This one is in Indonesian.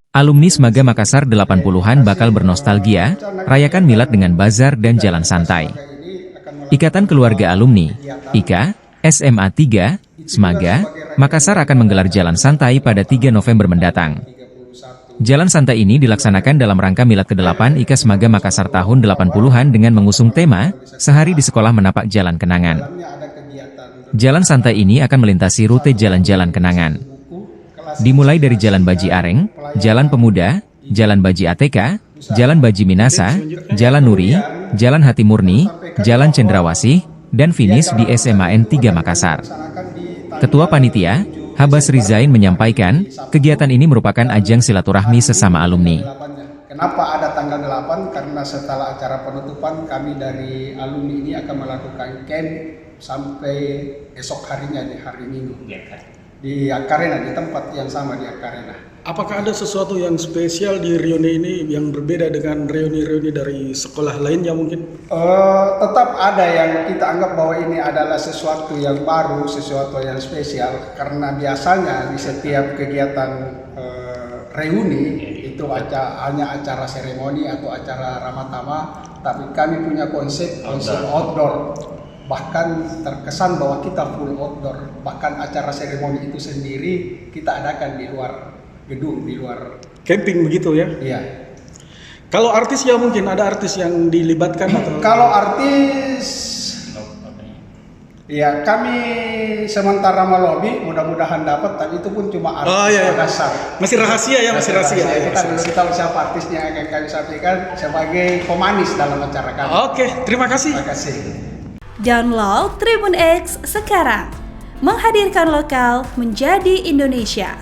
Alumni Smaga Makassar 80-an bakal bernostalgia, rayakan milad dengan bazar dan jalan santai. Ikatan Keluarga Alumni, IKA, SMA 3, Smaga, Makassar akan menggelar jalan santai pada 3 November mendatang. Jalan santai ini dilaksanakan dalam rangka milad ke-8 IKA Smaga Makassar tahun 80-an dengan mengusung tema, Sehari di Sekolah Menapak Jalan Kenangan. Jalan santai ini akan melintasi rute jalan-jalan kenangan. Dimulai dari Jalan Baji Areng, Jalan Pemuda, Jalan Baji ATK, Jalan Baji Minasa, Jalan Nuri, Jalan Hati Murni, Jalan Cendrawasih, dan finish di SMAN 3 Makassar. Ketua Panitia, Habas Rizain menyampaikan, kegiatan ini merupakan ajang silaturahmi sesama alumni. Kenapa ada tanggal 8? Karena setelah acara penutupan kami dari alumni ini akan melakukan camp sampai esok harinya di hari Minggu. Di Akarena, di tempat yang sama di Akarena. Apakah ada sesuatu yang spesial di reuni ini yang berbeda dengan reuni-reuni dari sekolah lainnya mungkin? Tetap ada yang kita anggap bahwa ini adalah sesuatu yang baru, sesuatu yang spesial. Karena biasanya di setiap kegiatan reuni itu hanya acara seremoni atau acara ramatama, tapi kami punya konsep outdoor. Bahkan terkesan bahwa kita full outdoor, bahkan acara seremoni itu sendiri kita adakan di luar gedung, di luar camping begitu ya? Iya. Kalau artis ya mungkin ada artis yang dilibatkan atau? Kalau artis, ya kami sementara melobi, mudah-mudahan dapat, tapi itu pun cuma artis dasar. Masih rahasia ya, masih rahasia. Kita belum tahu siapa artisnya yang akan kami sampaikan sebagai pemanis dalam acara kami. Oke, terima kasih. Terima kasih. Download Tribun X sekarang, menghadirkan lokal menjadi Indonesia.